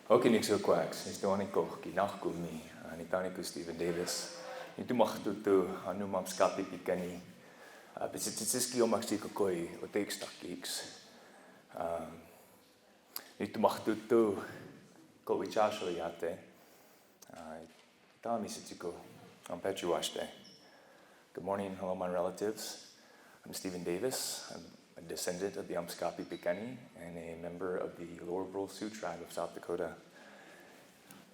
Hokinikso quacks, is doing kohki, nahkumi, Nitaniku Stephen Davis. Nitumachtutu, Anumamskapi Pikani, Pitsitski Omaxikoi, Otekstakix. Nitumachtutu, Kovichasho Yate, Tamisitiko, Ampechuashte. Good morning, hello, my relatives. I'm Stephen Davis. I'm a descendant of the Amskapi Pikani and a member of the Lower Brule Sioux tribe of South Dakota.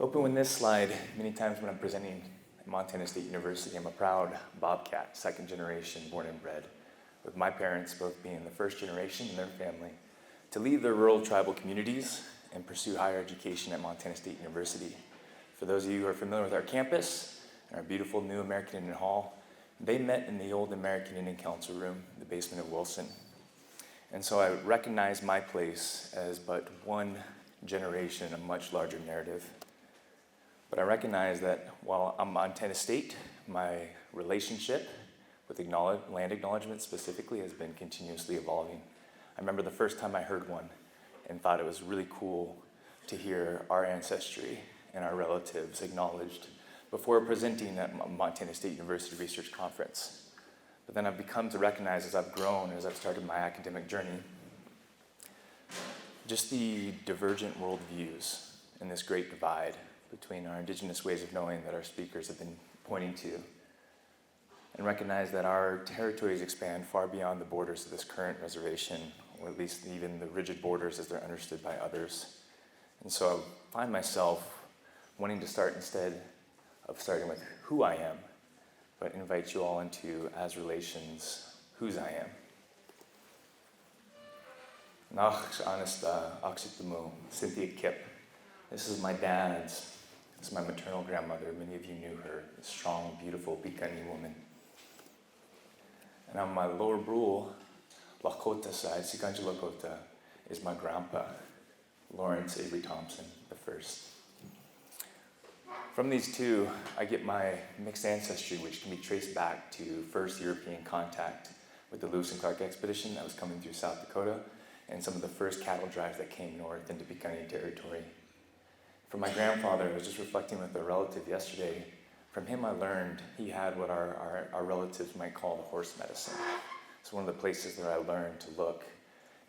Open with this slide. Many times when I'm presenting at Montana State University, I'm a proud Bobcat, second generation, born and bred, with my parents both being the first generation in their family to leave their rural tribal communities and pursue higher education at Montana State University. For those of you who are familiar with our campus and our beautiful new American Indian Hall, they met in the old American Indian Council room, the basement of Wilson. And so I recognize my place as but one generation in a much larger narrative. But I recognize that while I'm Montana State, my relationship with land acknowledgement specifically has been continuously evolving. I remember the first time I heard one and thought it was really cool to hear our ancestry and our relatives acknowledged before presenting at Montana State University Research Conference. But then I've become to recognize as I've grown, as I've started my academic journey, just the divergent worldviews and this great divide between our indigenous ways of knowing that our speakers have been pointing to, and recognize that our territories expand far beyond the borders of this current reservation, or at least even the rigid borders as they're understood by others. And so I find myself wanting to start instead of starting with who I am, but invite you all into, as relations, whose I am. Nach Anasta Oxitumu, Cynthia Kip. This is my dad's, this is my maternal grandmother. Many of you knew her, a strong, beautiful Pikani woman. And on my lower Brule, Lakota side, Sikancha Lakota, is my grandpa, Lawrence Avery Thompson, the first. From these two, I get my mixed ancestry, which can be traced back to first European contact with the Lewis and Clark expedition that was coming through South Dakota, and some of the first cattle drives that came north into Pikani territory. From my grandfather, I was just reflecting with a relative yesterday. From him I learned he had what our relatives might call the horse medicine. It's one of the places that I learned to look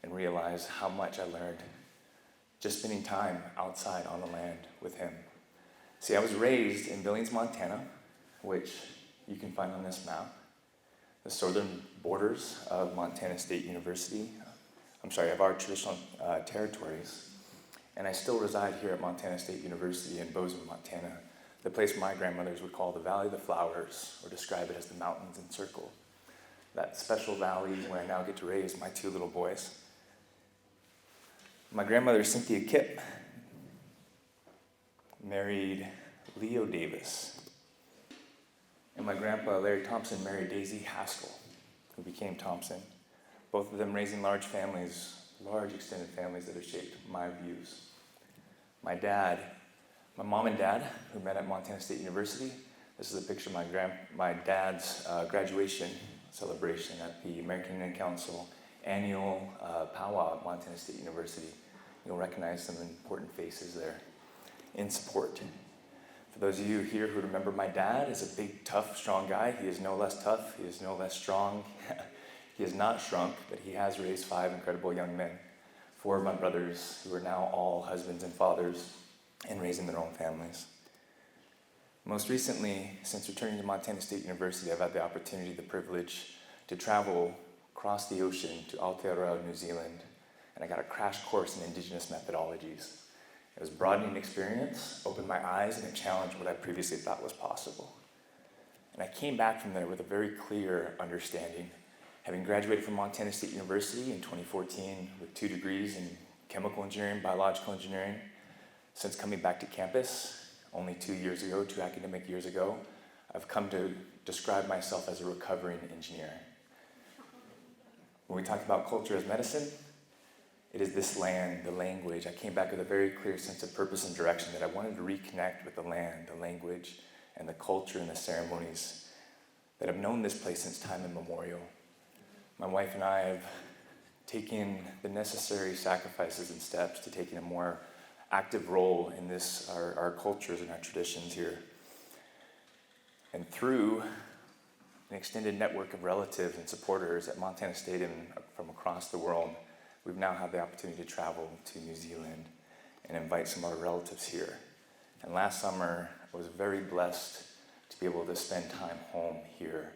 and realize how much I learned just spending time outside on the land with him. See, I was raised in Billings, Montana, which you can find on this map, the southern borders of Montana State University, of our traditional territories. And I still reside here at Montana State University in Bozeman, Montana, the place my grandmothers would call the Valley of the Flowers, or describe it as the mountains encircle. That special valley where I now get to raise my two little boys. My grandmother, Cynthia Kip, married Leo Davis. And my grandpa, Larry Thompson, married Daisy Haskell, who became Thompson. Both of them raising large families, large extended families that have shaped my views. My mom and dad, who met at Montana State University. This is a picture of my dad's graduation celebration at the American Indian Council annual powwow at Montana State University. You'll recognize some important faces there in support. For those of you here who remember, my dad is a big, tough, strong guy. He is no less tough. He is no less strong. He has not shrunk, but he has raised 5 incredible young men. 4 of my brothers who are now all husbands and fathers and raising their own families. Most recently, since returning to Montana State University, I've had the opportunity, the privilege to travel across the ocean to Aotearoa, New Zealand, and I got a crash course in indigenous methodologies. It was a broadening experience, opened my eyes, and it challenged what I previously thought was possible. And I came back from there with a very clear understanding. Having graduated from Montana State University in 2014 with 2 degrees in chemical engineering, biological engineering, since coming back to campus only 2 academic years ago, I've come to describe myself as a recovering engineer. When we talk about culture as medicine, it is this land, the language. I came back with a very clear sense of purpose and direction that I wanted to reconnect with the land, the language, and the culture and the ceremonies that have known this place since time immemorial. My wife and I have taken the necessary sacrifices and steps to taking a more active role in our cultures and our traditions here. And through an extended network of relatives and supporters at Montana State and from across the world, we've now had the opportunity to travel to New Zealand and invite some of our relatives here. And last summer, I was very blessed to be able to spend time home here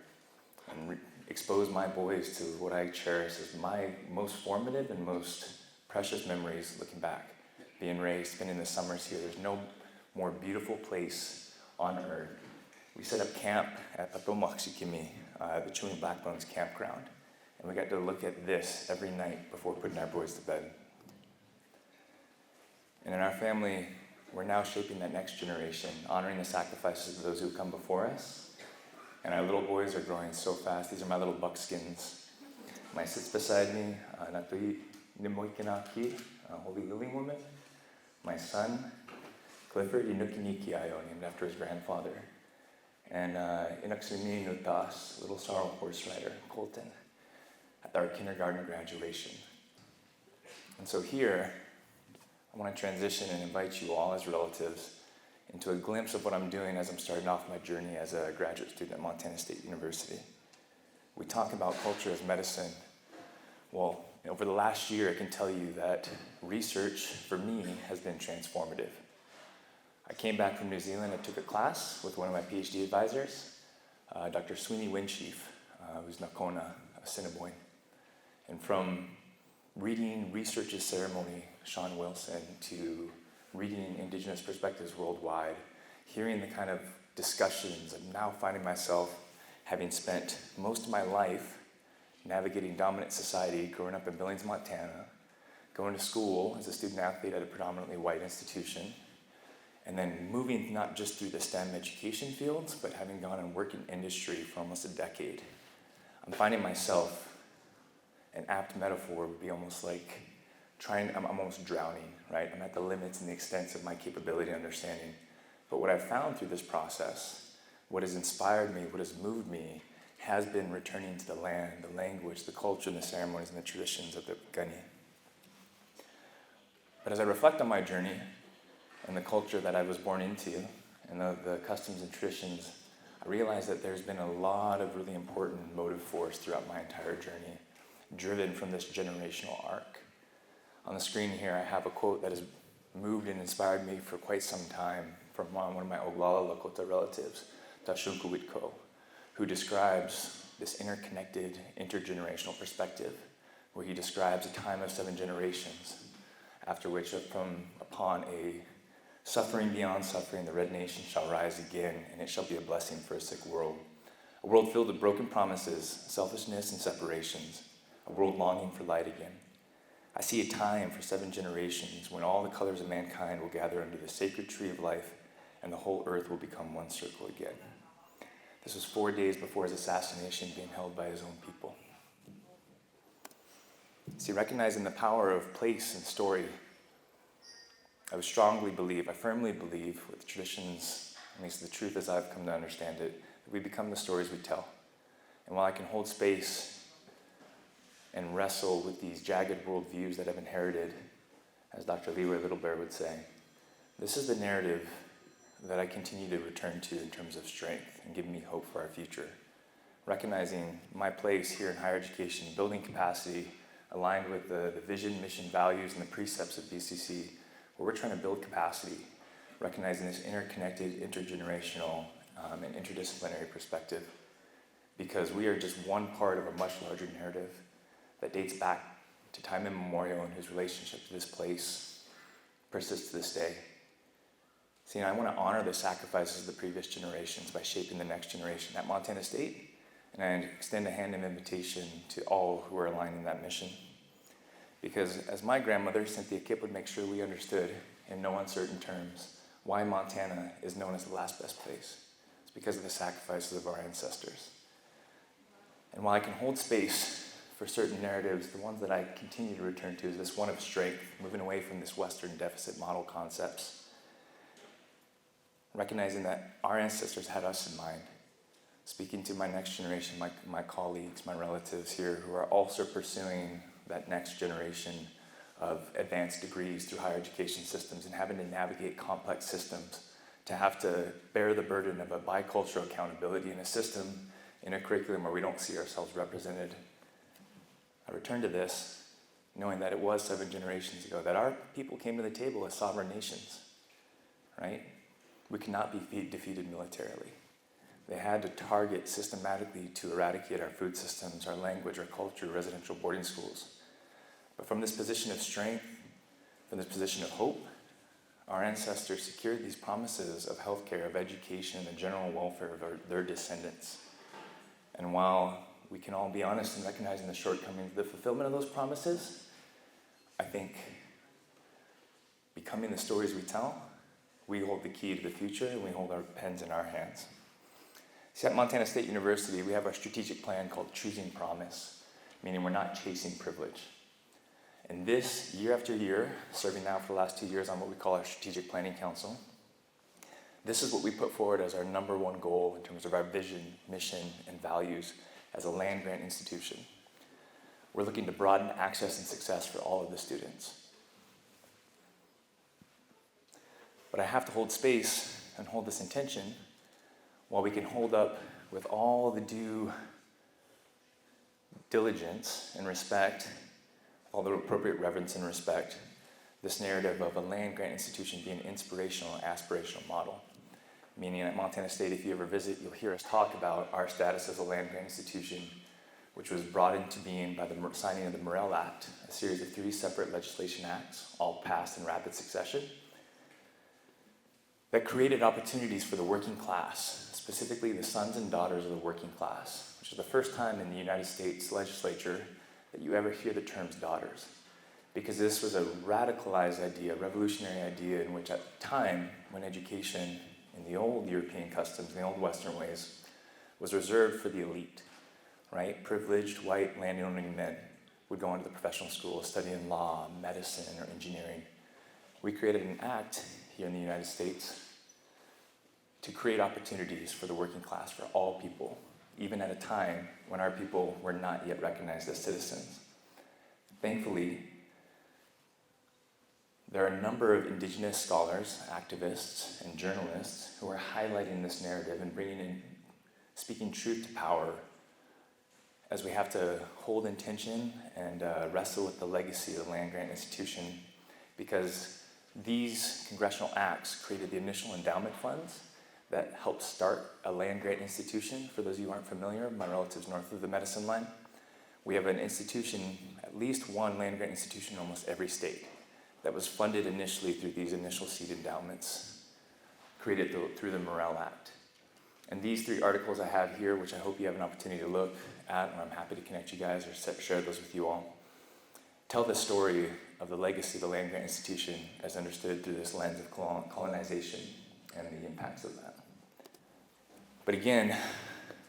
and expose my boys to what I cherish as my most formative and most precious memories looking back. Being raised, spending the summers here, there's no more beautiful place on earth. We set up camp at Patomaksikimi, the Chewing Blackbones campground, and we got to look at this every night before putting our boys to bed. And in our family, we're now shaping that next generation, honoring the sacrifices of those who come before us. And our little boys are growing so fast. These are my little buckskins. My sits beside me, Natui Nimoikinaki, Holy Lily Woman. My son, Clifford Inukinikiayo, named after his grandfather. And Inaksumi Nutas, little sorrel horse rider, Colton, at our kindergarten graduation. And so here, I want to transition and invite you all as relatives into a glimpse of what I'm doing as I'm starting off my journey as a graduate student at Montana State University. We talk about culture as medicine. Well, over the last year, I can tell you that research, for me, has been transformative. I came back from New Zealand and took a class with one of my PhD advisors, Dr. Sweeney Winchief, who's Nakona, Assiniboine. And from reading Research's Ceremony, Sean Wilson, to reading Indigenous perspectives worldwide, hearing the kind of discussions, I'm now finding myself having spent most of my life navigating dominant society, growing up in Billings, Montana, going to school as a student athlete at a predominantly white institution, and then moving not just through the STEM education fields, but having gone and worked in industry for almost a decade. I'm finding myself, an apt metaphor would be almost like I'm almost drowning, right? I'm at the limits and the extents of my capability and understanding. But what I've found through this process, what has inspired me, what has moved me, has been returning to the land, the language, the culture, and the ceremonies and the traditions of the Gani. But as I reflect on my journey and the culture that I was born into and the customs and traditions, I realize that there's been a lot of really important motive force throughout my entire journey, driven from this generational arc. On the screen here, I have a quote that has moved and inspired me for quite some time from one of my Oglala Lakota relatives, Tashunku Witko, who describes this interconnected, intergenerational perspective, where he describes a time of 7 generations, after which upon a suffering beyond suffering, the red nation shall rise again, and it shall be a blessing for a sick world. A world filled with broken promises, selfishness, and separations, a world longing for light again. I see a time for 7 generations when all the colors of mankind will gather under the sacred tree of life, and the whole earth will become one circle again. This was 4 days before his assassination, being held by his own people. See, recognizing the power of place and story, I firmly believe with traditions, at least the truth as I've come to understand it, that we become the stories we tell. And while I can hold space and wrestle with these jagged worldviews that I've inherited, as Dr. Leroy Littlebear would say, this is the narrative that I continue to return to in terms of strength and giving me hope for our future. Recognizing my place here in higher education, building capacity aligned with the vision, mission, values, and the precepts of BCC, where we're trying to build capacity, recognizing this interconnected, intergenerational, and interdisciplinary perspective, because we are just one part of a much larger narrative that dates back to time immemorial and whose relationship to this place persists to this day. See, I want to honor the sacrifices of the previous generations by shaping the next generation at Montana State, and I extend a hand of invitation to all who are aligned in that mission. Because as my grandmother, Cynthia Kipp, would make sure we understood in no uncertain terms why Montana is known as the last best place. It's because of the sacrifices of our ancestors. And while I can hold space for certain narratives, the ones that I continue to return to is this one of strength, moving away from this Western deficit model concepts, recognizing that our ancestors had us in mind. Speaking to my next generation, my colleagues, my relatives here who are also pursuing that next generation of advanced degrees through higher education systems and having to navigate complex systems, to have to bear the burden of a bicultural accountability in a system, in a curriculum where we don't see ourselves represented. I return to this knowing that it was 7 generations ago, that our people came to the table as sovereign nations, right? We cannot be defeated militarily. They had to target systematically to eradicate our food systems, our language, our culture, residential boarding schools. But from this position of strength, from this position of hope, our ancestors secured these promises of healthcare, of education, and the general welfare of their descendants. And while we can all be honest in recognizing the shortcomings of the fulfillment of those promises, I think becoming the stories we tell, we hold the key to the future and we hold our pens in our hands. See, at Montana State University, we have our strategic plan called Choosing Promise, meaning we're not chasing privilege. And this, year after year, serving now for the last 2 years on what we call our Strategic Planning Council, this is what we put forward as our number one goal in terms of our vision, mission, and values as a land-grant institution. We're looking to broaden access and success for all of the students. But I have to hold space and hold this intention while we can hold up with all the due diligence and respect, all the appropriate reverence and respect, this narrative of a land-grant institution being an inspirational and aspirational model. Meaning at Montana State, if you ever visit, you'll hear us talk about our status as a land-grant institution, which was brought into being by the signing of the Morrill Act, a series of 3 separate legislation acts, all passed in rapid succession, that created opportunities for the working class, specifically the sons and daughters of the working class, which is the first time in the United States legislature that you ever hear the terms daughters. Because this was a radicalized idea, a revolutionary idea in which at the time when education in the old European customs, in the old Western ways, was reserved for the elite, right? Privileged white landowning men would go into the professional schools studying law, medicine, or engineering. We created an act here in the United States to create opportunities for the working class, for all people, even at a time when our people were not yet recognized as citizens. Thankfully, there are a number of indigenous scholars, activists, and journalists who are highlighting this narrative and speaking truth to power as we have to hold intention and wrestle with the legacy of the land-grant institution, because these congressional acts created the initial endowment funds that helped start a land-grant institution. For those of you who aren't familiar, my relatives north of the Medicine Line, we have an institution, at least one land-grant institution in almost every state, that was funded initially through these initial seed endowments created through the Morrill Act. And these 3 articles I have here, which I hope you have an opportunity to look at, and I'm happy to connect you guys or share those with you all, tell the story of the legacy of the land-grant institution as understood through this lens of colonization and the impacts of that. But again,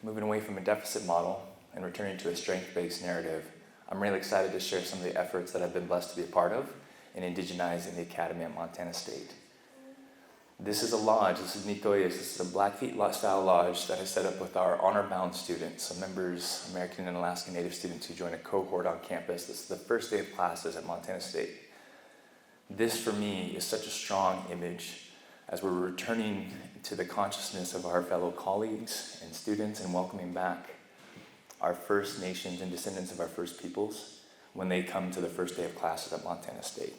moving away from a deficit model and returning to a strength-based narrative, I'm really excited to share some of the efforts that I've been blessed to be a part of in indigenizing the Academy at Montana State. This is a lodge, this is Nicoyas, this is a Blackfoot style lodge that I set up with our honor-bound students, so members, American and Alaska Native students who join a cohort on campus. This is the first day of classes at Montana State. This, for me, is such a strong image as we're returning to the consciousness of our fellow colleagues and students and welcoming back our First Nations and descendants of our First Peoples when they come to the first day of classes at Montana State.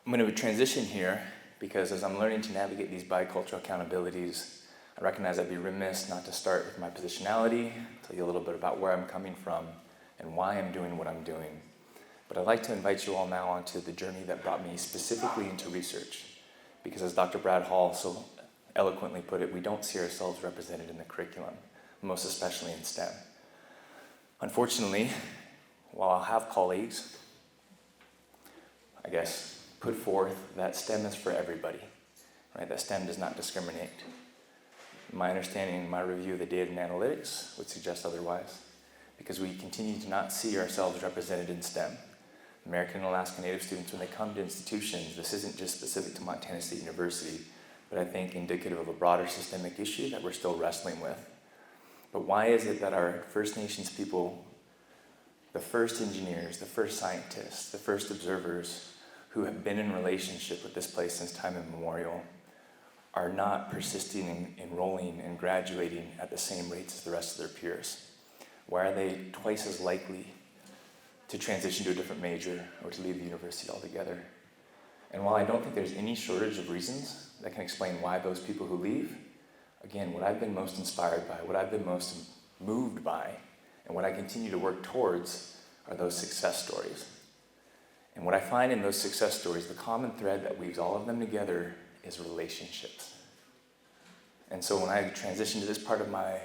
I'm going to transition here because as I'm learning to navigate these bicultural accountabilities, I recognize I'd be remiss not to start with my positionality, tell you a little bit about where I'm coming from and why I'm doing what I'm doing. But I'd like to invite you all now onto the journey that brought me specifically into research. Because as Dr. Brad Hall so eloquently put it, we don't see ourselves represented in the curriculum, most especially in STEM. Unfortunately, while I'll have colleagues, I guess, put forth that STEM is for everybody, right? That STEM does not discriminate. My understanding, my review of the data and analytics would suggest otherwise, because we continue to not see ourselves represented in STEM. American and Alaska Native students, when they come to institutions, this isn't just specific to Montana State University, but I think indicative of a broader systemic issue that we're still wrestling with. But why is it that our First Nations people the first engineers, the first scientists, the first observers who have been in relationship with this place since time immemorial are not persisting in enrolling and graduating at the same rates as the rest of their peers? Why are they twice as likely to transition to a different major or to leave the university altogether? And while I don't think there's any shortage of reasons that can explain why those people who leave, again, what I've been most inspired by, what I've been most moved by, and what I continue to work towards are those success stories. And what I find in those success stories, the common thread that weaves all of them together is relationships. And so when I transitioned to this part of my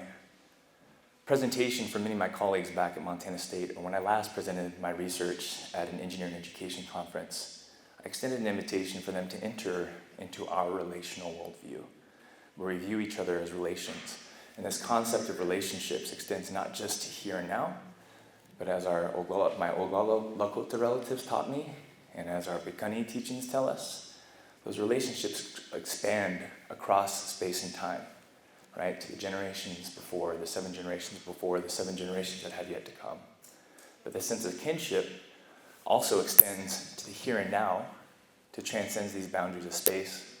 presentation for many of my colleagues back at Montana State, or when I last presented my research at an engineering education conference, I extended an invitation for them to enter into our relational worldview, where we view each other as relations. And this concept of relationships extends not just to here and now, but as my Oglala Lakota relatives taught me, and as our Bikani teachings tell us, those relationships expand across space and time, right? To the generations before, the 7 generations before, the 7 generations that have yet to come. But the sense of kinship also extends to the here and now, to transcend these boundaries of space,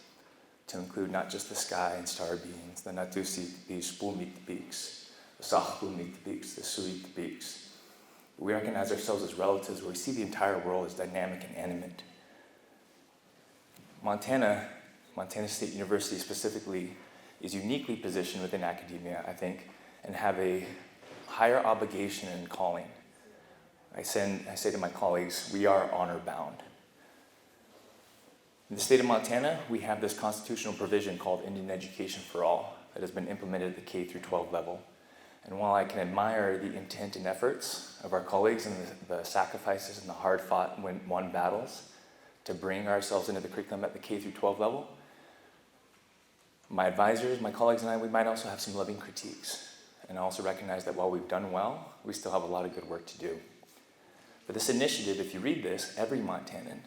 to include not just the sky and star beings, the Natusi beaks, Pumit beaks, the Sahpumit beaks, the Suit beaks. We recognize ourselves as relatives where we see the entire world as dynamic and animate. Montana State University specifically, is uniquely positioned within academia, I think, and have a higher obligation and calling. I say to my colleagues, we are honor bound. In the state of Montana, we have this constitutional provision called Indian Education for All that has been implemented at the K through 12 level. And while I can admire the intent and efforts of our colleagues and the sacrifices and the hard-fought won battles to bring ourselves into the curriculum at the K through 12 level, my advisors, my colleagues and I, we might also have some loving critiques. And I also recognize that while we've done well, we still have a lot of good work to do. But this initiative, if you read this, every Montanan,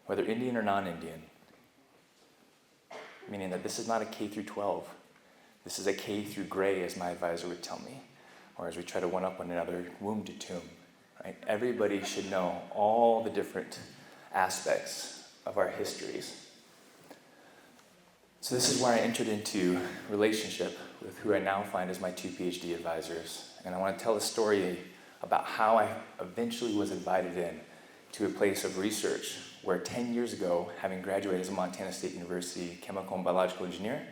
whether Indian or non-Indian, meaning that this is not a K through 12, this is a K through gray, as my advisor would tell me, or as we try to one-up one another, womb to tomb, right? Everybody should know all the different aspects of our histories. So this is where I entered into relationship with who I now find as my 2 PhD advisors. And I want to tell a story about how I eventually was invited in to a place of research where 10 years ago, having graduated as a Montana State University chemical and biological engineer,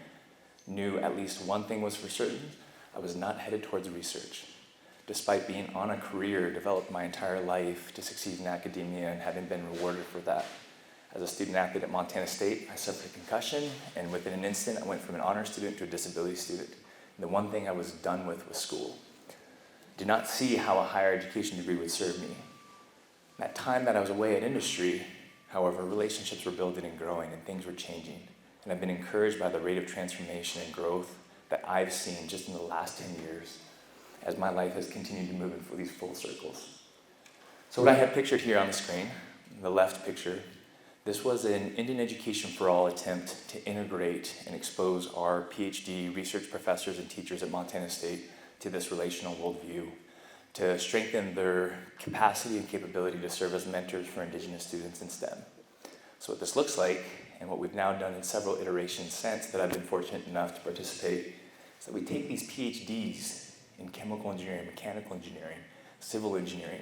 knew at least one thing was for certain: I was not headed towards research. Despite being on a career, developed my entire life to succeed in academia and having been rewarded for that. As a student athlete at Montana State, I suffered a concussion, and within an instant, I went from an honor student to a disability student. And the one thing I was done with was school. Did not see how a higher education degree would serve me. That time that I was away at industry, however, relationships were building and growing, and things were changing. And I've been encouraged by the rate of transformation and growth that I've seen just in the last 10 years as my life has continued to move in these full circles. So what I have pictured here on the screen, the left picture, this was an Indian Education for All attempt to integrate and expose our PhD research professors and teachers at Montana State to this relational worldview, to strengthen their capacity and capability to serve as mentors for Indigenous students in STEM. So what this looks like, and what we've now done in several iterations since that I've been fortunate enough to participate, is that we take these PhDs in chemical engineering, mechanical engineering, civil engineering,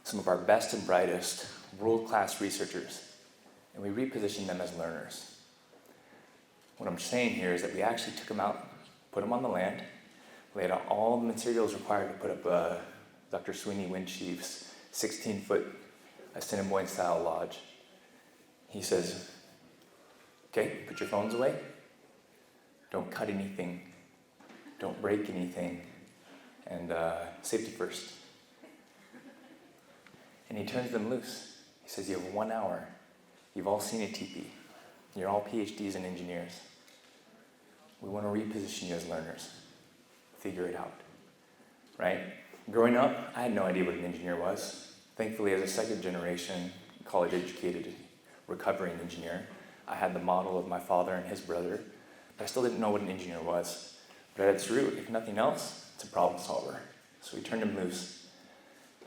some of our best and brightest world-class researchers, and we reposition them as learners. What I'm saying here is that we actually took them out, put them on the land, laid out all the materials required to put up Dr. Sweeney Winchief's 16-foot Assiniboine-style lodge. He says, okay, put your phones away, don't cut anything, don't break anything, and safety first. And he turns them loose. He says, you have 1 hour. You've all seen a teepee. You're all PhDs and engineers. We want to reposition you as learners. Figure it out, right? Growing up, I had no idea what an engineer was. Thankfully, as a second generation, college-educated, recovering engineer, I had the model of my father and his brother, but I still didn't know what an engineer was. But at its root, if nothing else, it's a problem solver. So we turned him loose.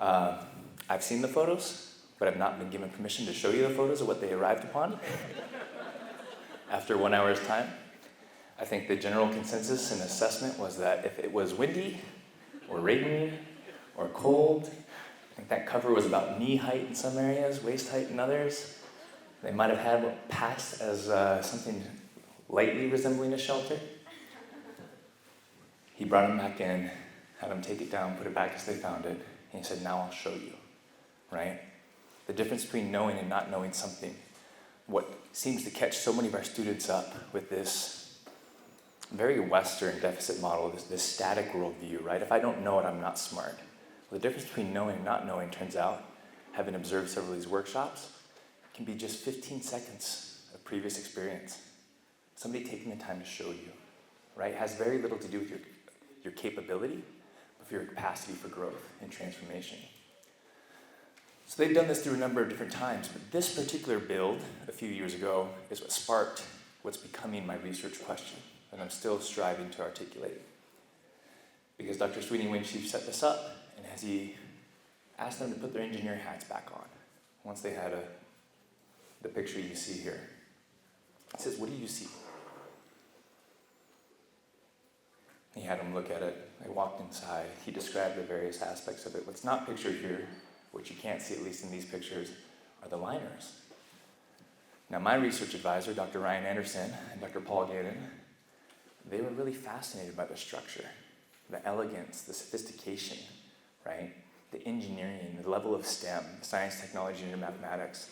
I've seen the photos, but I've not been given permission to show you the photos of what they arrived upon after 1 hour's time. I think the general consensus and assessment was that if it was windy or raining or cold, I think that cover was about knee height in some areas, waist height in others. They might have had what passed as something lightly resembling a shelter. He brought him back in, had him take it down, put it back as they found it, and he said, now I'll show you, right? The difference between knowing and not knowing something. What seems to catch so many of our students up with this very Western deficit model, this static worldview, right? If I don't know it, I'm not smart. Well, the difference between knowing and not knowing, turns out, having observed several of these workshops, can be just 15 seconds of previous experience. Somebody taking the time to show you, right? It has very little to do with your capability, but for your capacity for growth and transformation. So they've done this through a number of different times, but this particular build a few years ago is what sparked what's becoming my research question, and I'm still striving to articulate. Because Dr. Sweeney Winchief set this up, and as he asked them to put their engineer hats back on, once they had the picture you see here, he says, what do you see? He had them look at it. They walked inside. He described the various aspects of it. What's not pictured here, which you can't see at least in these pictures, are the liners. Now, my research advisor, Dr. Ryan Anderson and Dr. Paul Gannon, they were really fascinated by the structure, the elegance, the sophistication, right? The engineering, the level of STEM, science, technology, and mathematics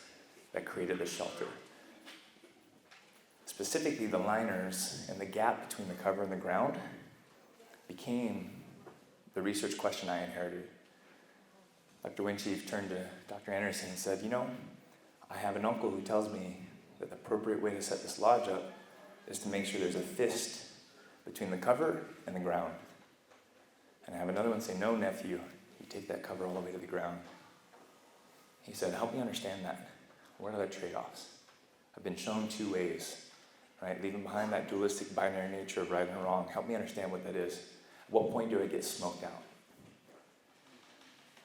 that created the shelter. Specifically, the liners and the gap between the cover and the ground became the research question I inherited. Dr. Winchief turned to Dr. Anderson and said, I have an uncle who tells me that the appropriate way to set this lodge up is to make sure there's a fist between the cover and the ground. And I have another one say, no, nephew, you take that cover all the way to the ground. He said, help me understand that. What are the trade-offs? I've been shown two ways, right? Leaving behind that dualistic binary nature of right and wrong. Help me understand what that is. At what point do I get smoked out?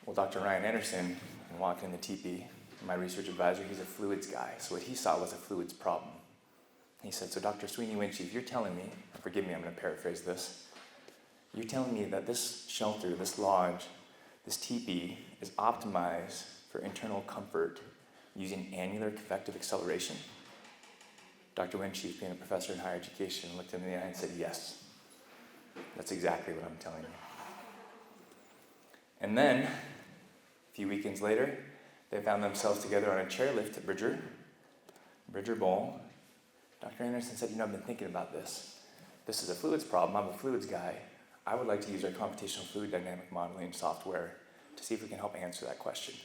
Well, Dr. Ryan Anderson, walking in the teepee, my research advisor, he's a fluids guy. So what he saw was a fluids problem. He said, so Dr. Sweeney Winchief, you're telling me, forgive me, I'm going to paraphrase this. You're telling me that this shelter, this lodge, this teepee is optimized for internal comfort using annular convective acceleration? Dr. Winchief, being a professor in higher education, looked him in the eye and said, yes, that's exactly what I'm telling you. And then, a few weekends later, they found themselves together on a chairlift at Bridger Bowl. Dr. Anderson said, I've been thinking about this. This is a fluids problem. I'm a fluids guy. I would like to use our computational fluid dynamic modeling software to see if we can help answer that question.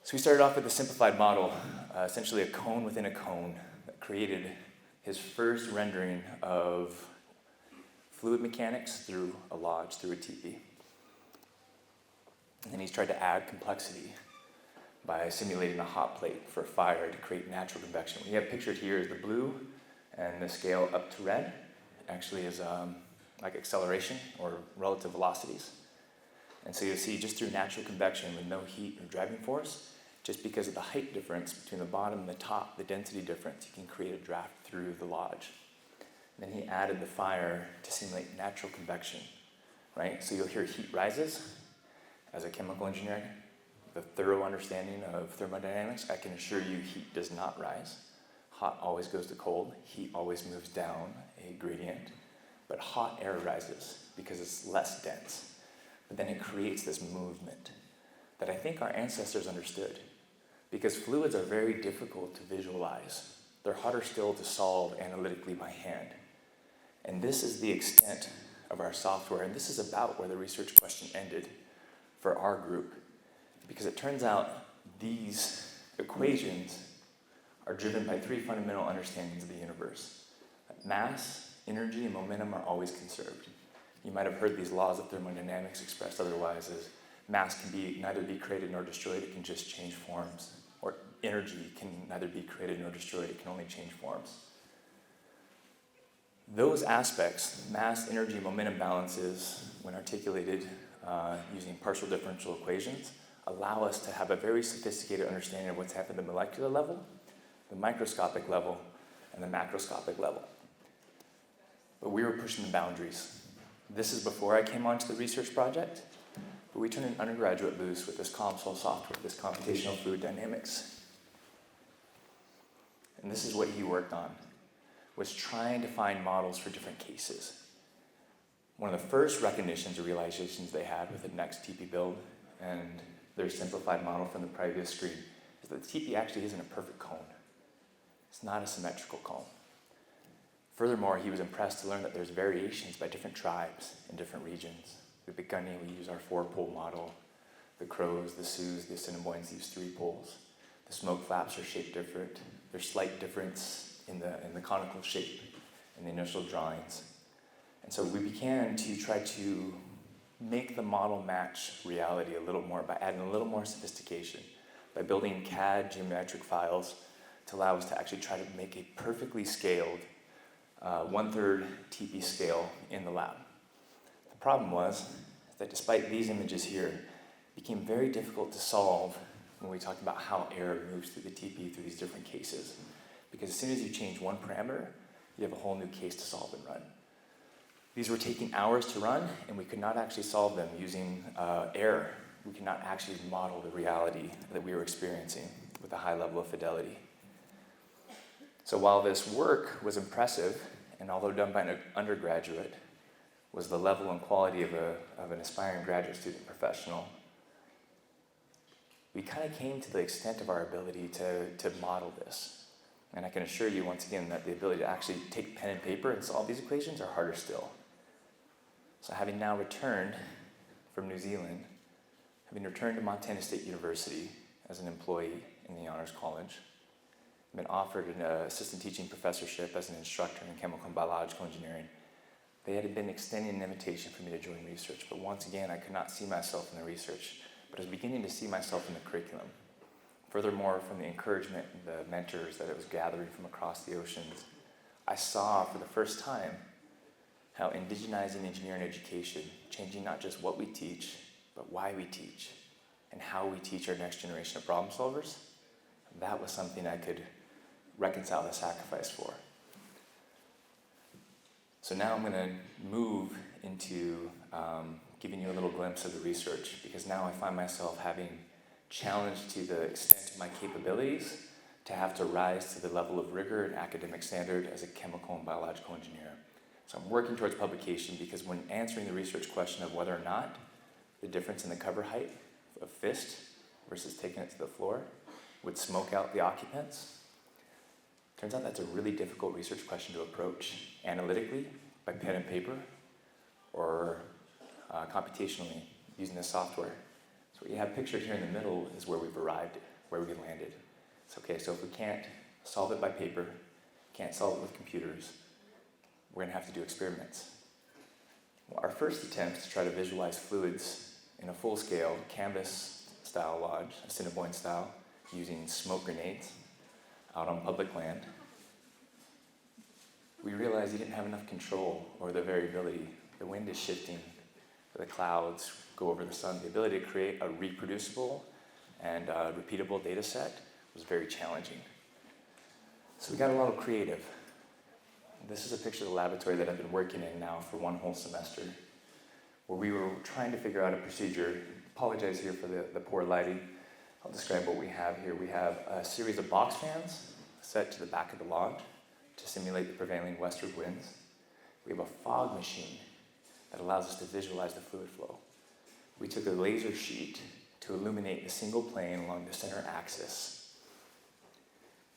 So we started off with a simplified model, essentially a cone within a cone, that created his first rendering of fluid mechanics through a lodge, through a teepee. And then he's tried to add complexity by simulating a hot plate for a fire to create natural convection. What you have pictured here is the blue, and the scale up to red actually is like acceleration or relative velocities. And so you'll see just through natural convection with no heat or driving force, just because of the height difference between the bottom and the top, the density difference, you can create a draft through the lodge. And then he added the fire to simulate natural convection, right? So you'll hear heat rises. As a chemical engineer, the thorough understanding of thermodynamics, I can assure you heat does not rise. Hot always goes to cold. Heat always moves down a gradient. But hot air rises because it's less dense. But then it creates this movement that I think our ancestors understood, because fluids are very difficult to visualize. They're harder still to solve analytically by hand. And this is the extent of our software, and this is about where the research question ended for our group, because it turns out these equations are driven by three fundamental understandings of the universe. Mass, energy, and momentum are always conserved. You might have heard these laws of thermodynamics expressed otherwise as mass can neither be created nor destroyed, it can just change forms. Or energy can neither be created nor destroyed, it can only change forms. Those aspects, mass, energy, momentum balances, when articulated using partial differential equations allow us to have a very sophisticated understanding of what's happening at the molecular level, the microscopic level, and the macroscopic level. But we were pushing the boundaries. This is before I came onto the research project, but we turned an undergraduate loose with this COMSOL software, this computational fluid dynamics. And this is what he worked on, was trying to find models for different cases. One of the first recognitions or realizations they had with the next TP build and their simplified model from the previous screen is that the TP actually isn't a perfect cone. It's not a symmetrical cone. Furthermore, he was impressed to learn that there's variations by different tribes in different regions. The Gunny, we use our 4-pole model. The Crows, the Sioux, the Assiniboines use 3 poles. The smoke flaps are shaped different. There's slight difference in the conical shape in the initial drawings. And so we began to try to make the model match reality a little more by adding a little more sophistication, by building CAD geometric files to allow us to actually try to make a perfectly scaled 1/3 TP scale in the lab. The problem was that despite these images here, it became very difficult to solve when we talked about how air moves through the TP through these different cases. Because as soon as you change one parameter, you have a whole new case to solve and run. These were taking hours to run, and we could not actually solve them using air. We could not actually model the reality that we were experiencing with a high level of fidelity. So while this work was impressive, and although done by an undergraduate, was the level and quality of an aspiring graduate student professional, we kind of came to the extent of our ability to model this. And I can assure you once again that the ability to actually take pen and paper and solve these equations are harder still. So having now returned from New Zealand, having returned to Montana State University as an employee in the Honors College, I've been offered an assistant teaching professorship as an instructor in chemical and biological engineering. They had been extending an invitation for me to join research, but once again, I could not see myself in the research, but I was beginning to see myself in the curriculum. Furthermore, from the encouragement and the mentors that it was gathering from across the oceans, I saw for the first time how indigenizing engineering education, changing not just what we teach, but why we teach, and how we teach our next generation of problem solvers, that was something I could reconcile the sacrifice for. So now I'm going to move into giving you a little glimpse of the research, because now I find myself having challenged to the extent of my capabilities to have to rise to the level of rigor and academic standard as a chemical and biological engineer. So I'm working towards publication because when answering the research question of whether or not the difference in the cover height of fist versus taking it to the floor would smoke out the occupants, turns out that's a really difficult research question to approach analytically by pen and paper or computationally using this software. So what you have pictured here in the middle is where we've arrived, where we landed. So if we can't solve it by paper, can't solve it with computers, we're going to have to do experiments. Well, our first attempt to try to visualize fluids in a full-scale canvas-style lodge, Assiniboine style, using smoke grenades out on public land, we realized you didn't have enough control over the variability. The wind is shifting, the clouds go over the sun. The ability to create a reproducible and repeatable data set was very challenging. So we got a little creative. This is a picture of the laboratory that I've been working in now for one whole semester, where we were trying to figure out a procedure. Apologize here for the poor lighting. I'll describe what we have here. We have a series of box fans set to the back of the lodge to simulate the prevailing westward winds. We have a fog machine that allows us to visualize the fluid flow. We took a laser sheet to illuminate a single plane along the center axis.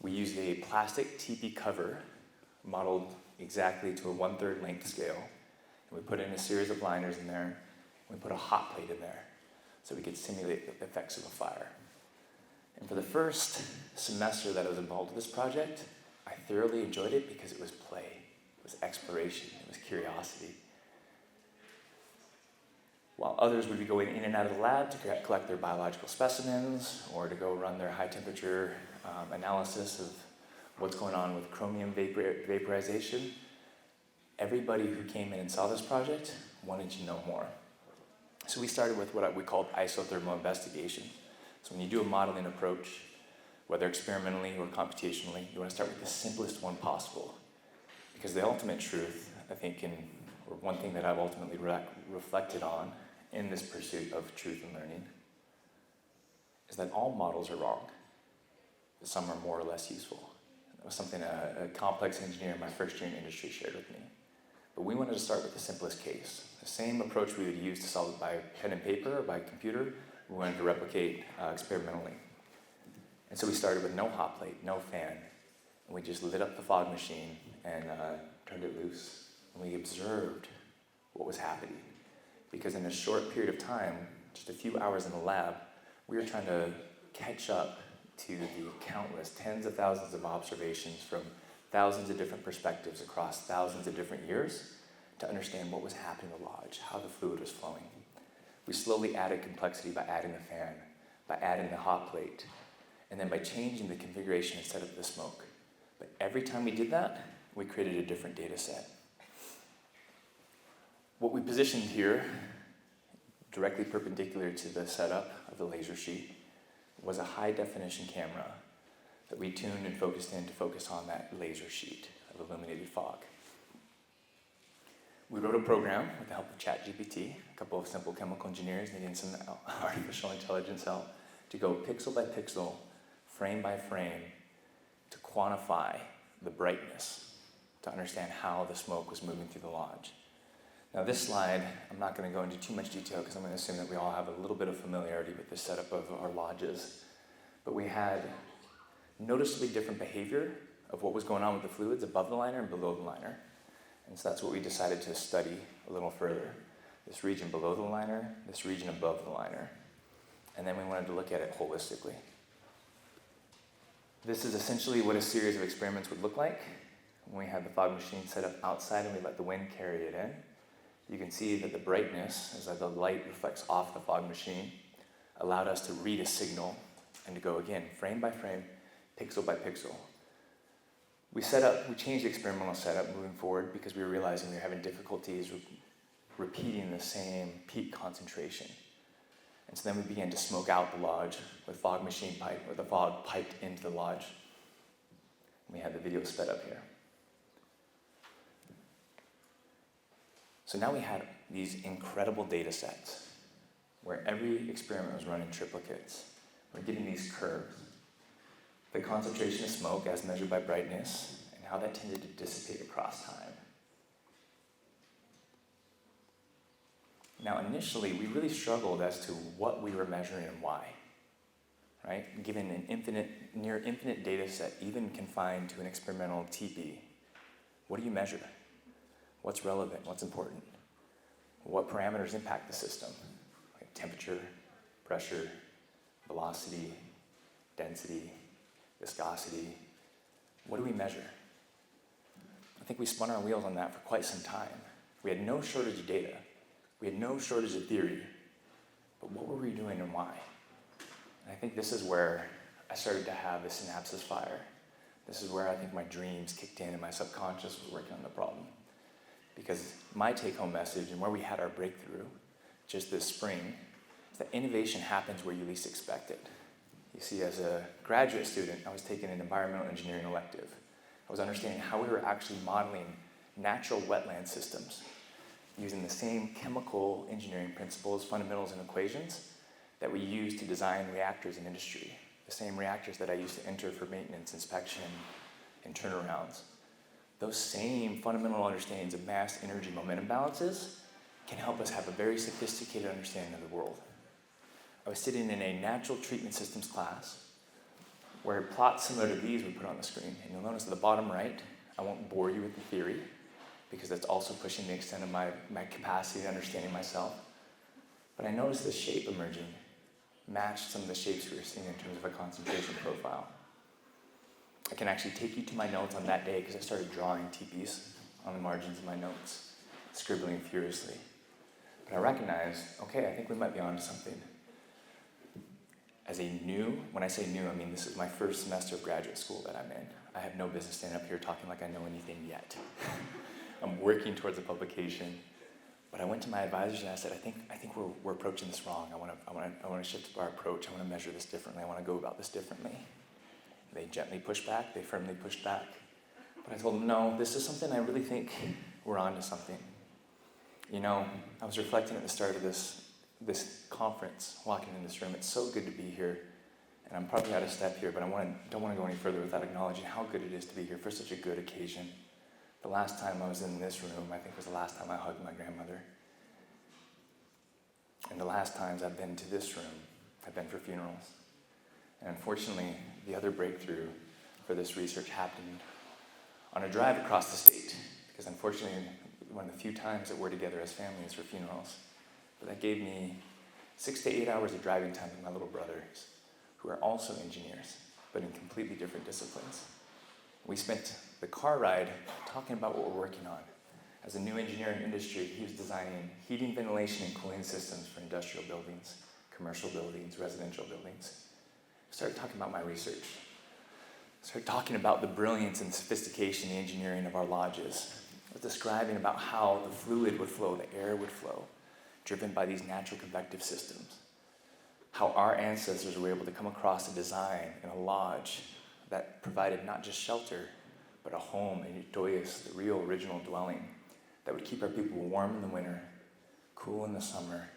We used a plastic TP cover modeled exactly to a 1/3 length scale. And we put in a series of liners in there. And we put a hot plate in there so we could simulate the effects of a fire. And for the first semester that I was involved with this project, I thoroughly enjoyed it because it was play, it was exploration, it was curiosity. While others would be going in and out of the lab to collect their biological specimens or to go run their high temperature analysis of what's going on with chromium vaporization, everybody who came in and saw this project wanted to know more. So we started with what we called isothermal investigation. So when you do a modeling approach, whether experimentally or computationally, you want to start with the simplest one possible. Because the ultimate truth, I think, or one thing that I've ultimately reflected on in this pursuit of truth and learning, is that all models are wrong, but some are more or less useful. That was something a complex engineer in my first year in industry shared with me. But we wanted to start with the simplest case. The same approach we would use to solve it by pen and paper or by computer, we wanted to replicate experimentally. And so we started with no hot plate, no fan, and we just lit up the fog machine and turned it loose. And we observed what was happening. Because in a short period of time, just a few hours in the lab, we were trying to catch up to the countless tens of thousands of observations from thousands of different perspectives across thousands of different years to understand what was happening in the lodge, how the fluid was flowing. We slowly added complexity by adding the fan, by adding the hot plate, and then by changing the configuration and setup of the smoke. But every time we did that, we created a different data set. What we positioned here, directly perpendicular to the setup of the laser sheet, was a high-definition camera that we tuned and focused in to focus on that laser sheet of illuminated fog. We wrote a program with the help of ChatGPT, a couple of simple chemical engineers needing some artificial intelligence help, to go pixel by pixel, frame by frame, to quantify the brightness, to understand how the smoke was moving through the lodge. Now this slide, I'm not going to go into too much detail because I'm going to assume that we all have a little bit of familiarity with the setup of our lodges. But we had noticeably different behavior of what was going on with the fluids above the liner and below the liner. And so that's what we decided to study a little further. This region below the liner, this region above the liner. And then we wanted to look at it holistically. This is essentially what a series of experiments would look like when we had the fog machine set up outside and we let the wind carry it in. You can see that the brightness, as the light reflects off the fog machine, allowed us to read a signal and to go again, frame by frame, pixel by pixel. We changed the experimental setup moving forward because we were realizing we were having difficulties repeating the same peak concentration. And so then we began to smoke out the lodge with fog machine pipe, or the fog piped into the lodge. And we had the video sped up here. So now we had these incredible data sets where every experiment was run in triplicates. We're getting these curves. The concentration of smoke as measured by brightness and how that tended to dissipate across time. Now initially, we really struggled as to what we were measuring and why. Right? Given an near infinite data set, even confined to an experimental TP, what do you measure? What's relevant? What's important? What parameters impact the system? Like temperature, pressure, velocity, density, viscosity. What do we measure? I think we spun our wheels on that for quite some time. We had no shortage of data. We had no shortage of theory. But what were we doing and why? And I think this is where I started to have the synapses fire. This is where I think my dreams kicked in and my subconscious was working on the problem. Because my take-home message and where we had our breakthrough just this spring is that innovation happens where you least expect it. You see, as a graduate student, I was taking an environmental engineering elective. I was understanding how we were actually modeling natural wetland systems using the same chemical engineering principles, fundamentals, and equations that we use to design reactors in industry. The same reactors that I used to enter for maintenance, inspection, and turnarounds. Those same fundamental understandings of mass, energy, momentum balances can help us have a very sophisticated understanding of the world. I was sitting in a natural treatment systems class where plots similar to these were put on the screen. And you'll notice at the bottom right, I won't bore you with the theory because that's also pushing the extent of my capacity to understanding myself. But I noticed this shape emerging matched some of the shapes we were seeing in terms of a concentration profile. I can actually take you to my notes on that day because I started drawing TPs on the margins of my notes, scribbling furiously. But I recognized, okay, I think we might be onto something. When I say new, I mean this is my first semester of graduate school that I'm in. I have no business standing up here talking like I know anything yet. I'm working towards a publication, But I went to my advisors and I said, I think we're approaching this wrong. I want to shift our approach. I want to measure this differently. I want to go about this differently. They gently pushed back. They firmly pushed back. But I told them, no, this is something I really think we're onto something. You know, I was reflecting at the start of this conference, walking in this room. It's so good to be here. And I'm probably out of step here, but don't want to go any further without acknowledging how good it is to be here for such a good occasion. The last time I was in this room, I think was the last time I hugged my grandmother. And the last times I've been to this room have been for funerals. And unfortunately, the other breakthrough for this research happened on a drive across the state, because unfortunately, one of the few times that we're together as families for funerals. But that gave me 6 to 8 hours of driving time with my little brothers, who are also engineers, but in completely different disciplines. We spent the car ride talking about what we're working on. As a new engineer in industry, he was designing heating, ventilation, and cooling systems for industrial buildings, commercial buildings, residential buildings. I started talking about my research. I started talking about the brilliance and sophistication, the engineering of our lodges. I was describing about how the fluid would flow, the air would flow, driven by these natural convective systems. How our ancestors were able to come across a design in a lodge that provided not just shelter, but a home, a doyas, the real original dwelling that would keep our people warm in the winter, cool in the summer.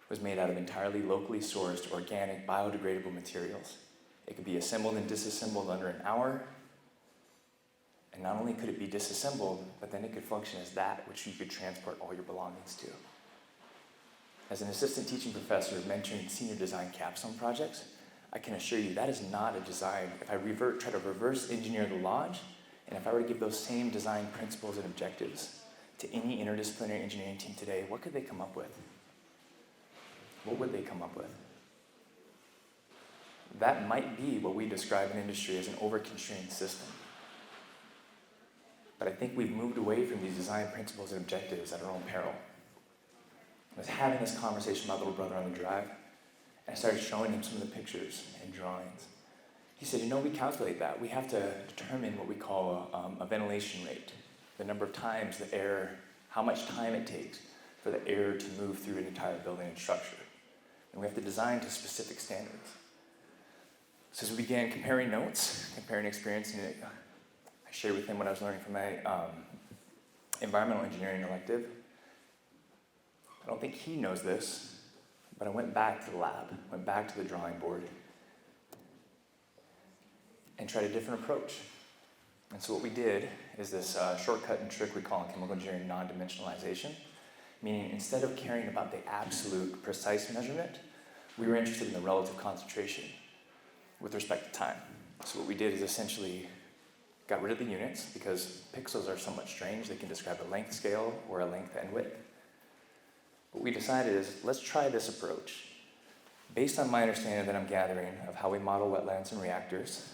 It was made out of entirely locally sourced, organic, biodegradable materials. It could be assembled and disassembled under an hour. And not only could it be disassembled, but then it could function as that which you could transport all your belongings to. As an assistant teaching professor mentoring senior design capstone projects, I can assure you that is not a design. If I try to reverse engineer the lodge, and if I were to give those same design principles and objectives to any interdisciplinary engineering team today, what could they come up with? What would they come up with? That might be what we describe in industry as an over-constrained system. But I think we've moved away from these design principles and objectives at our own peril. I was having this conversation with my little brother on the drive, and I started showing him some of the pictures and drawings. He said, we calculate that. We have to determine what we call a ventilation rate, the number of times the air, how much time it takes for the air to move through an entire building and structure. And we have to design to specific standards. So as we began comparing notes, comparing experience, and I shared with him what I was learning from my environmental engineering elective. I don't think he knows this, but I went back to the lab, went back to the drawing board, and tried a different approach. And so what we did is this shortcut and trick we call in chemical engineering non-dimensionalization, meaning instead of caring about the absolute precise measurement, we were interested in the relative concentration with respect to time. So what we did is essentially got rid of the units because pixels are somewhat strange. They can describe a length scale or a length and width. What we decided is, let's try this approach. Based on my understanding that I'm gathering of how we model wetlands and reactors,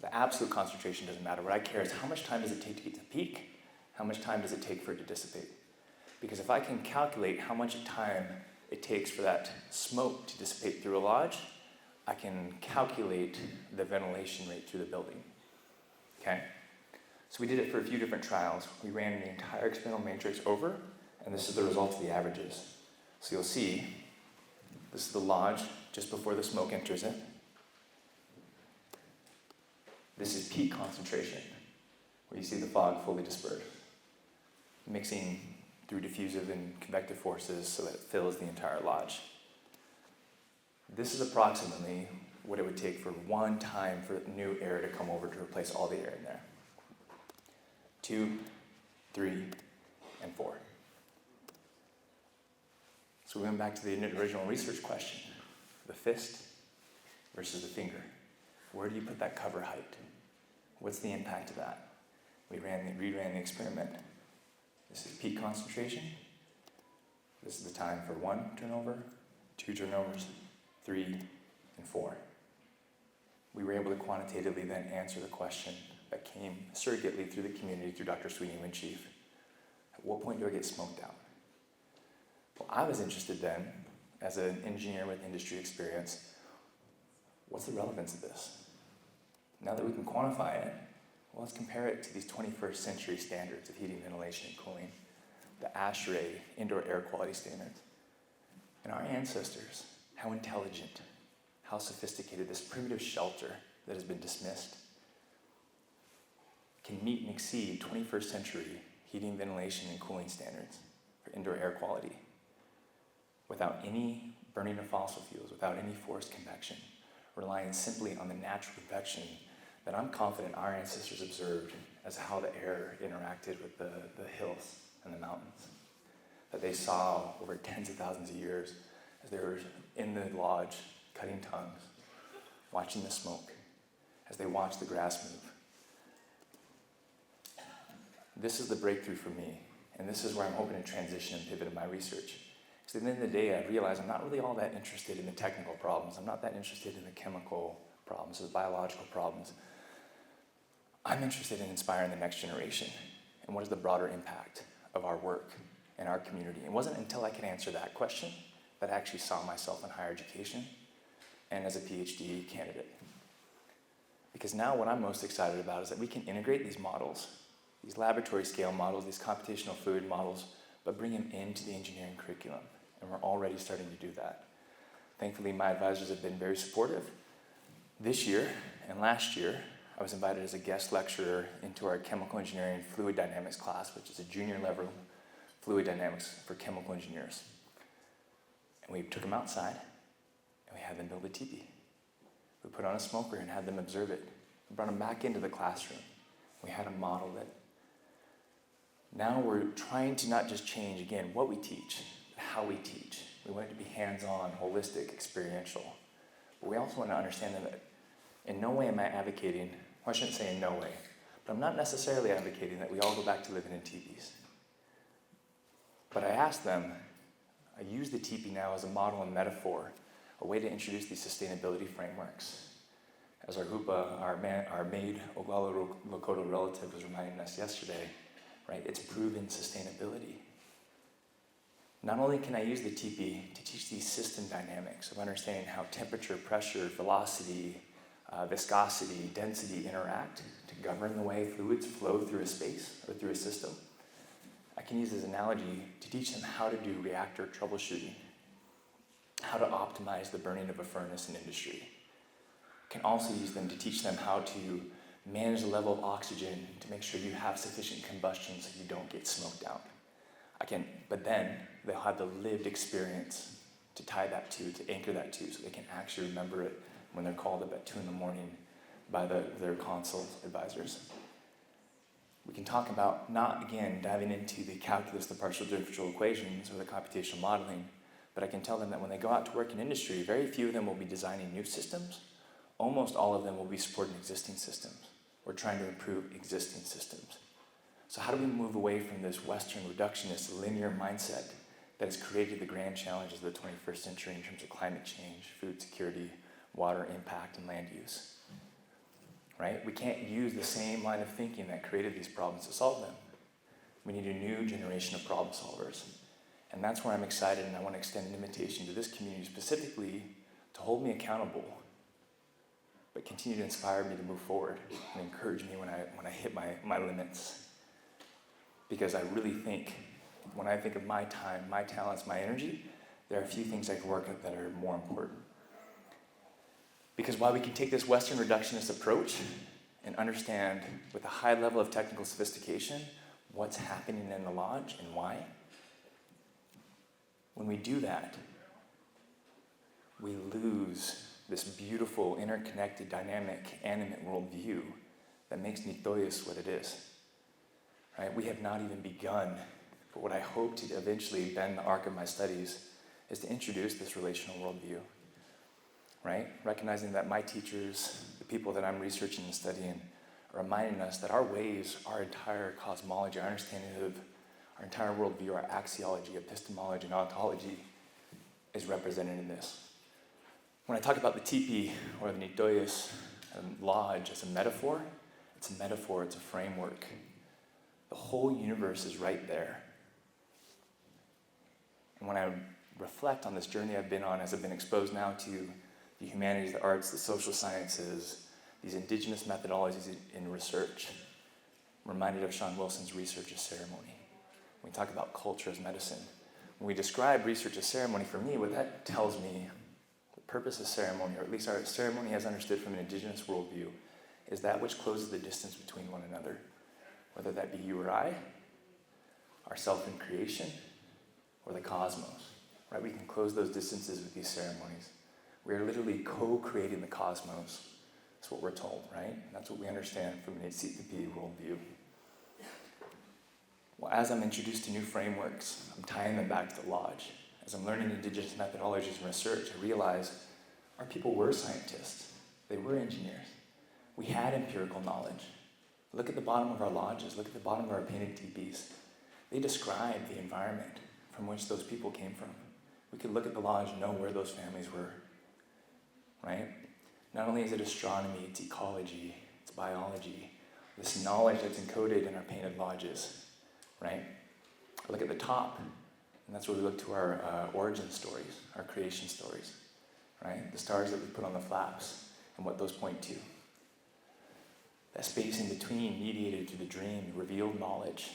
the absolute concentration doesn't matter. What I care is how much time does it take to get to the peak? How much time does it take for it to dissipate? Because if I can calculate how much time it takes for that smoke to dissipate through a lodge, I can calculate the ventilation rate through the building. Okay? So we did it for a few different trials. We ran the entire experimental matrix over, and this is the result of the averages. So you'll see, this is the lodge just before the smoke enters it. This is peak concentration, where you see the fog fully dispersed, mixing through diffusive and convective forces so that it fills the entire lodge. This is approximately what it would take for one time for new air to come over to replace all the air in there. 2, 3, and 4. So we went back to the original research question, the fist versus the finger. Where do you put that cover height? What's the impact of that? We reran the experiment. This is peak concentration. This is the time for 1 turnover, 2 turnovers, 3, and 4. We were able to quantitatively then answer the question that came surrogately through the community, through Dr. Sweeney in chief. At what point do I get smoked out? Well, I was interested then, as an engineer with industry experience, what's the relevance of this? Now that we can quantify it, well, let's compare it to these 21st century standards of heating, ventilation, and cooling. the ASHRAE indoor air quality standards. And our ancestors, how intelligent, how sophisticated this primitive shelter that has been dismissed can meet and exceed 21st century heating, ventilation, and cooling standards for indoor air quality without any burning of fossil fuels, without any forced convection, relying simply on the natural convection that I'm confident our ancestors observed as how the air interacted with the hills and the mountains, that they saw over tens of thousands of years as they were in the lodge cutting tongues, watching the smoke, as they watched the grass move. This is the breakthrough for me, and this is where I'm hoping to transition and pivot in my research. Because at the end of the day, I realize I'm not really all that interested in the technical problems. I'm not that interested in the chemical problems or the biological problems. I'm interested in inspiring the next generation. And what is the broader impact of our work and our community? It wasn't until I could answer that question that I actually saw myself in higher education and as a PhD candidate. Because now what I'm most excited about is that we can integrate these models, these laboratory scale models, these computational fluid models, but bring them into the engineering curriculum. And we're already starting to do that. Thankfully, my advisors have been very supportive. This year and last year, I was invited as a guest lecturer into our chemical engineering fluid dynamics class, which is a junior level fluid dynamics for chemical engineers. And we took them outside and we had them build a teepee. We put on a smoker and had them observe it. We brought them back into the classroom. We had them model it. Now we're trying to not just change, again, what we teach, but how we teach. We want it to be hands-on, holistic, experiential. But we also want to understand that in no way am I advocating, well, I shouldn't say in no way, but I'm not necessarily advocating that we all go back to living in teepees. But I asked them, I use the teepee now as a model and metaphor, a way to introduce these sustainability frameworks. As our Hoopa, our maid Oglala Lakota relative was reminding us yesterday, right? It's proven sustainability. Not only can I use the teepee to teach these system dynamics of understanding how temperature, pressure, velocity, viscosity, density interact to govern the way fluids flow through a space or through a system, I can use this analogy to teach them how to do reactor troubleshooting, how to optimize the burning of a furnace in industry. I can also use them to teach them how to manage the level of oxygen to make sure you have sufficient combustion so you don't get smoked out. But then they'll have the lived experience to tie that to anchor that to, so they can actually remember it when they're called up at 2 a.m. by their consult advisors. We can talk about not, again, diving into the calculus, the partial differential equations, or the computational modeling, but I can tell them that when they go out to work in industry, very few of them will be designing new systems. Almost all of them will be supporting existing systems. We're trying to improve existing systems. So how do we move away from this Western reductionist linear mindset that has created the grand challenges of the 21st century in terms of climate change, food security, water impact, and land use? Right? We can't use the same line of thinking that created these problems to solve them. We need a new generation of problem solvers. And that's where I'm excited, and I want to extend an invitation to this community specifically to hold me accountable, but continue to inspire me to move forward and encourage me when I hit my limits. Because I really think, when I think of my time, my talents, my energy, there are a few things I can work at that are more important. Because while we can take this Western reductionist approach and understand with a high level of technical sophistication what's happening in the lodge and why, when we do that, we lose this beautiful, interconnected, dynamic, animate worldview that makes Nitoyas what it is. Right? We have not even begun, but what I hope to eventually bend the arc of my studies is to introduce this relational worldview. Right? Recognizing that my teachers, the people that I'm researching and studying, are reminding us that our ways, our entire cosmology, our understanding of our entire worldview, our axiology, epistemology, and ontology is represented in this. When I talk about the teepee or the Nitoyas lodge as a metaphor, it's a framework. The whole universe is right there. And when I reflect on this journey I've been on as I've been exposed now to the humanities, the arts, the social sciences, these indigenous methodologies in research, I'm reminded of Sean Wilson's research of ceremony. We talk about culture as medicine. When we describe research as ceremony, for me, what that tells me, the purpose of ceremony, or at least our ceremony as understood from an indigenous worldview, is that which closes the distance between one another, whether that be you or I, ourself in creation, or the cosmos, right? We can close those distances with these ceremonies. We are literally co-creating the cosmos. That's what we're told, right? That's what we understand from an HCP worldview. Well, as I'm introduced to new frameworks, I'm tying them back to the Lodge. As I'm learning indigenous methodologies and research, I realize our people were scientists. They were engineers. We had empirical knowledge. Look at the bottom of our lodges. Look at the bottom of our painted teepees. They describe the environment from which those people came from. We could look at the lodge and know where those families were, right? Not only is it astronomy, it's ecology, it's biology, this knowledge that's encoded in our painted lodges, right? Look at the top, and that's where we look to our origin stories, our creation stories, right? The stars that we put on the flaps and what those point to. That space in between, mediated through the dream, revealed knowledge.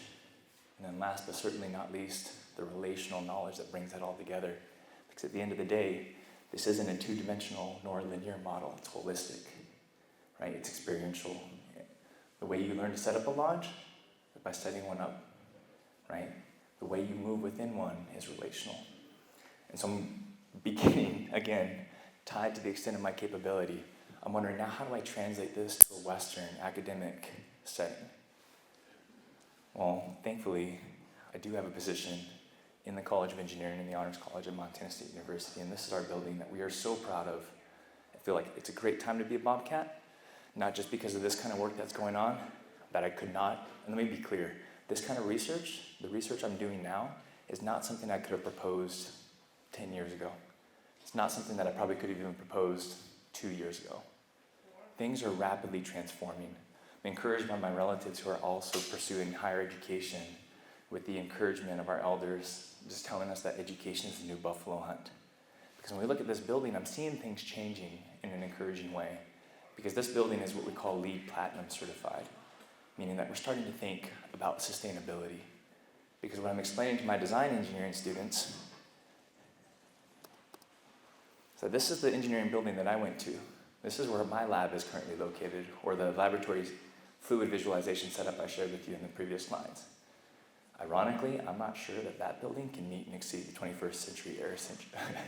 And then last but certainly not least, the relational knowledge that brings that all together. Because at the end of the day, this isn't a two-dimensional nor linear model. It's holistic, right? It's experiential. The way you learn to set up a lodge is by setting one up, right? The way you move within one is relational. And so I'm beginning, again, tied to the extent of my capability. I'm wondering now, how do I translate this to a Western academic setting? Well, thankfully, I do have a position in the College of Engineering in the Honors College at Montana State University, and this is our building that we are so proud of. I feel like it's a great time to be a Bobcat, not just because of this kind of work that's going on, that I could not, and let me be clear, this kind of research, the research I'm doing now, is not something I could have proposed 10 years ago. It's not something that I probably could have even proposed 2 years ago. Things are rapidly transforming. I'm encouraged by my relatives who are also pursuing higher education with the encouragement of our elders, just telling us that education is the new buffalo hunt. Because when we look at this building, I'm seeing things changing in an encouraging way. Because this building is what we call LEED Platinum certified, meaning that we're starting to think about sustainability. Because what I'm explaining to my design engineering students, so this is the engineering building that I went to. This is where my lab is currently located, or the laboratory fluid visualization setup I shared with you in the previous slides. Ironically, I'm not sure that that building can meet and exceed the 21st century air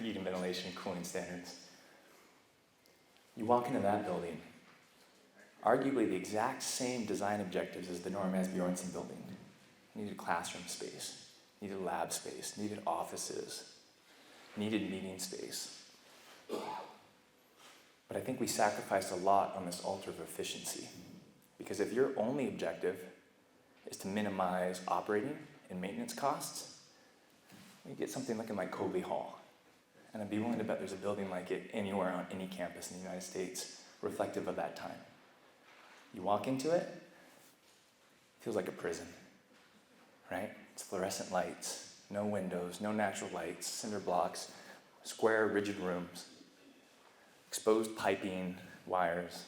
heating, ventilation, and cooling standards. You walk into that building, arguably the exact same design objectives as the Norm Asbjornsen building. Needed classroom space, needed lab space, needed offices, needed meeting space. But I think we sacrificed a lot on this altar of efficiency. Because if your only objective is to minimize operating and maintenance costs, you get something looking like Colby Hall. And I'd be willing to bet there's a building like it anywhere on any campus in the United States reflective of that time. You walk into it, it feels like a prison, right? It's fluorescent lights, no windows, no natural lights, cinder blocks, square, rigid rooms, exposed piping, wires.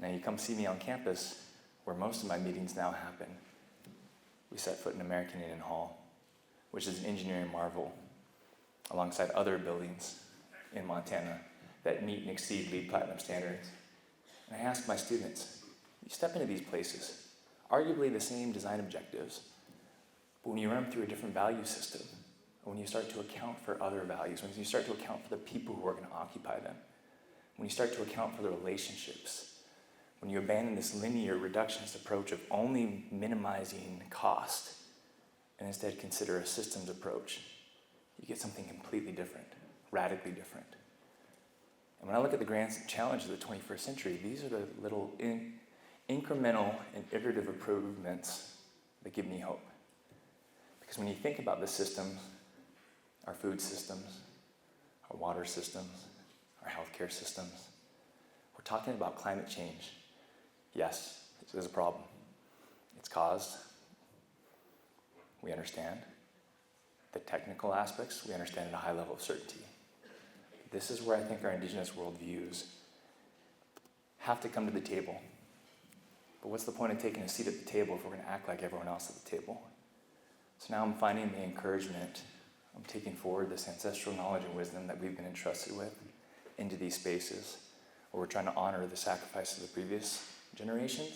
Now you come see me on campus, where most of my meetings now happen. We set foot in American Indian Hall, which is an engineering marvel, alongside other buildings in Montana that meet and exceed LEED Platinum standards. And I ask my students, you step into these places, arguably the same design objectives, but when you run them through a different value system, when you start to account for other values, when you start to account for the people who are going to occupy them, when you start to account for the relationships, when you abandon this linear reductionist approach of only minimizing cost and instead consider a systems approach, you get something completely different, radically different. And when I look at the grand challenge of the 21st century, these are the little incremental and iterative improvements that give me hope. Because when you think about the systems, our food systems, our water systems, our healthcare systems, we're talking about climate change. Yes, this is a problem. It's caused. We understand. The technical aspects, we understand at a high level of certainty. This is where I think our indigenous worldviews have to come to the table. But what's the point of taking a seat at the table if we're going to act like everyone else at the table? So now I'm finding the encouragement. I'm taking forward this ancestral knowledge and wisdom that we've been entrusted with into these spaces where we're trying to honor the sacrifice of the previous generations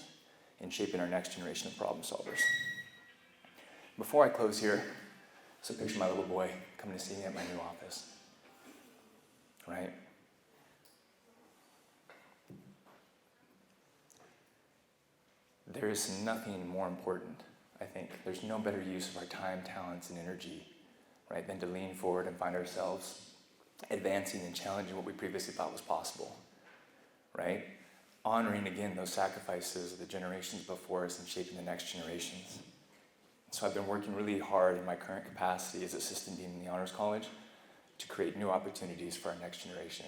in shaping our next generation of problem solvers. Before I close here, so picture my little boy coming to see me at my new office, right? There is nothing more important, I think. There's no better use of our time, talents, and energy, right, than to lean forward and find ourselves advancing and challenging what we previously thought was possible, right? Honoring, again, those sacrifices of the generations before us and shaping the next generations. So I've been working really hard in my current capacity as Assistant Dean in the Honors College to create new opportunities for our next generation.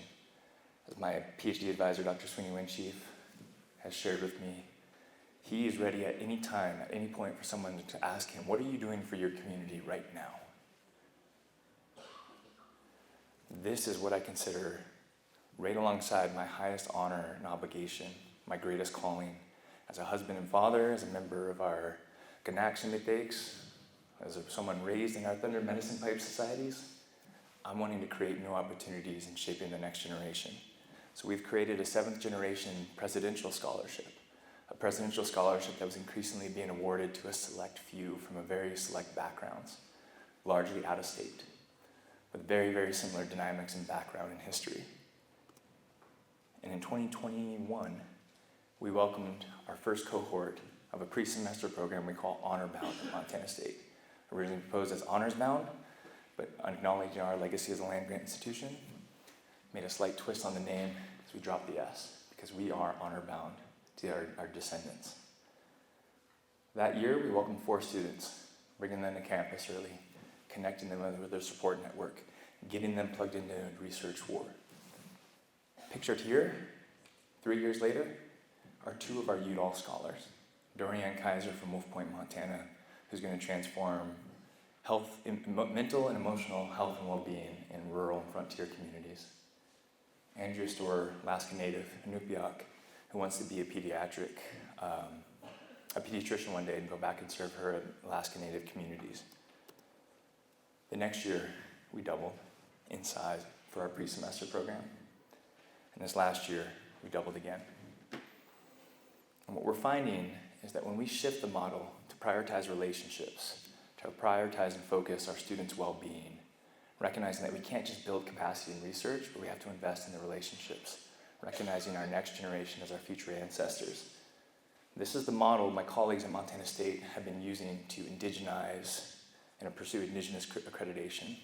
As my PhD advisor, Dr. Sweeney Winchief, has shared with me, he is ready at any time, at any point for someone to ask him, what are you doing for your community right now? This is what I consider right alongside my highest honor and obligation, my greatest calling as a husband and father, as a member of our Ganakshimitakes, as someone raised in our Thunder Medicine Pipe societies. I'm wanting to create new opportunities in shaping the next generation. So we've created a 7th generation presidential scholarship, a presidential scholarship that was increasingly being awarded to a select few from a very select backgrounds, largely out of state, with very, very similar dynamics and background and history. And in 2021, we welcomed our first cohort of a pre-semester program we call Honor Bound at Montana State. Originally proposed as Honors Bound, but acknowledging our legacy as a land-grant institution, made a slight twist on the name as we dropped the S, because we are honor bound to our descendants. That year, we welcomed 4 students, bringing them to campus early, connecting them with their support network, getting them plugged into research war. Pictured here, 3 years later, are 2 of our Udall scholars, Dorian Kaiser from Wolf Point, Montana, who's going to transform mental and emotional health and well-being in rural and frontier communities. Andrea Storer, Alaska native, Inupiaq, who wants to be a pediatrician one day and go back and serve her Alaska native communities. The next year, we doubled in size for our pre-semester program. And this last year, we doubled again. And what we're finding is that when we shift the model to prioritize relationships, to prioritize and focus our students' well-being, recognizing that we can't just build capacity in research, but we have to invest in the relationships, recognizing our next generation as our future ancestors. This is the model my colleagues at Montana State have been using to indigenize and pursue indigenous accreditation.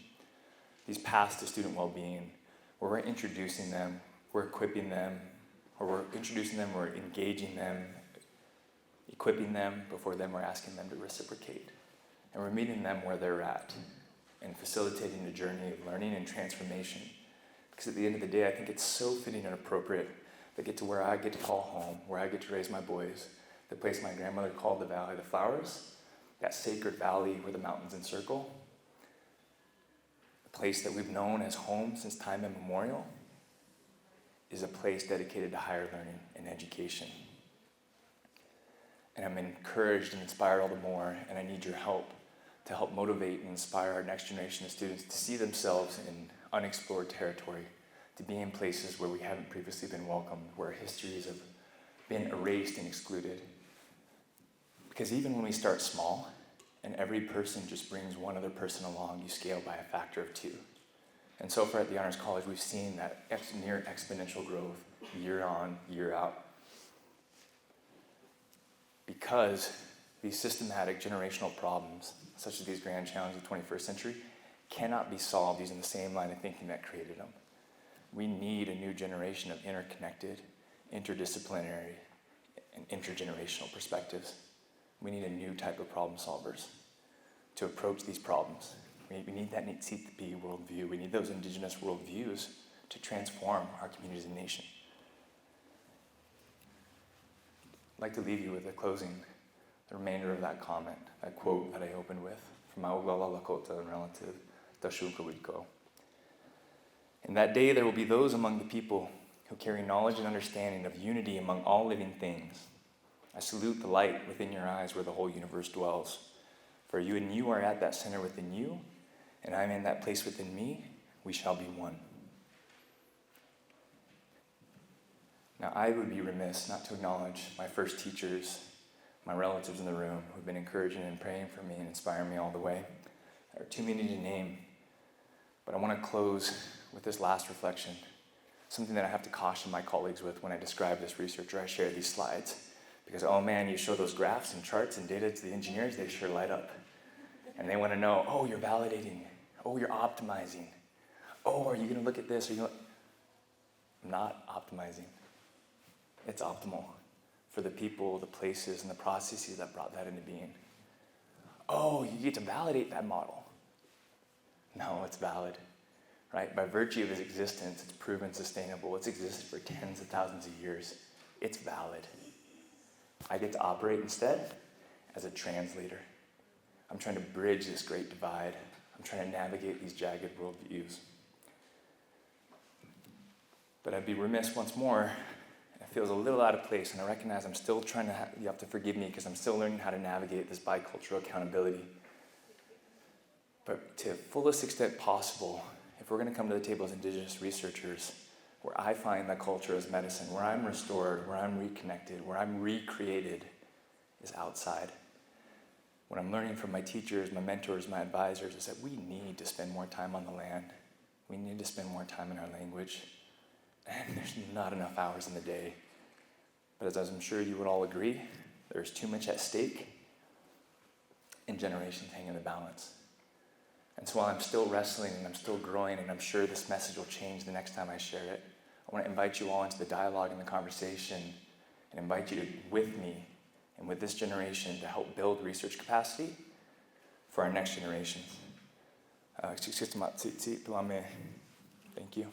These paths to student well-being, where we're introducing them, we're equipping them, or we're introducing them, we're engaging them, equipping them, before then we're asking them to reciprocate. And we're meeting them where they're at and facilitating the journey of learning and transformation. Because at the end of the day, I think it's so fitting and appropriate to get to where I get to call home, where I get to raise my boys, the place my grandmother called the Valley of the Flowers, that sacred valley where the mountains encircle, the place that we've known as home since time immemorial, is a place dedicated to higher learning and education. And I'm encouraged and inspired all the more, and I need your help to help motivate and inspire our next generation of students to see themselves in unexplored territory, to be in places where we haven't previously been welcomed, where histories have been erased and excluded. Because even when we start small, and every person just brings one other person along, you scale by a factor of 2. And so far at the Honors College, we've seen that near exponential growth year on, year out. Because these systematic generational problems, such as these grand challenges of the 21st century, cannot be solved using the same line of thinking that created them. We need a new generation of interconnected, interdisciplinary, and intergenerational perspectives. We need a new type of problem solvers to approach these problems. We need that CTP worldview. We need those indigenous worldviews to transform our communities and nation. I'd like to leave you with the remainder of that comment, that quote that I opened with from my Oglala Lakota and relative, Tashukawiko. In that day there will be those among the people who carry knowledge and understanding of unity among all living things, I salute the light within your eyes where the whole universe dwells. For you and you are at that center within you, and I am in that place within me. We shall be one. Now, I would be remiss not to acknowledge my first teachers, my relatives in the room who've been encouraging and praying for me and inspiring me all the way. There are too many to name, but I want to close with this last reflection, something that I have to caution my colleagues with when I describe this research or I share these slides. Because, oh man, you show those graphs and charts and data to the engineers, they sure light up. And they want to know, oh, you're validating. Oh, you're optimizing. Oh, are you going to look at this? I'm not optimizing. It's optimal for the people, the places, and the processes that brought that into being. Oh, you get to validate that model. No, it's valid, right? By virtue of its existence, it's proven sustainable. It's existed for tens of thousands of years. It's valid. I get to operate instead as a translator. I'm trying to bridge this great divide. I'm trying to navigate these jagged worldviews. But I'd be remiss once more. It feels a little out of place, and I recognize I'm still trying to, you have to forgive me because I'm still learning how to navigate this bicultural accountability. But to the fullest extent possible, if we're going to come to the table as Indigenous researchers, where I find that culture as medicine, where I'm restored, where I'm reconnected, where I'm recreated, is outside. What I'm learning from my teachers, my mentors, my advisors is that we need to spend more time on the land. We need to spend more time in our language. And there's not enough hours in the day. But as I'm sure you would all agree, there's too much at stake, and generations hang in the balance. And so while I'm still wrestling and I'm still growing, and I'm sure this message will change the next time I share it, I want to invite you all into the dialogue and the conversation and invite you to, with me and with this generation, to help build research capacity for our next generations. Thank you.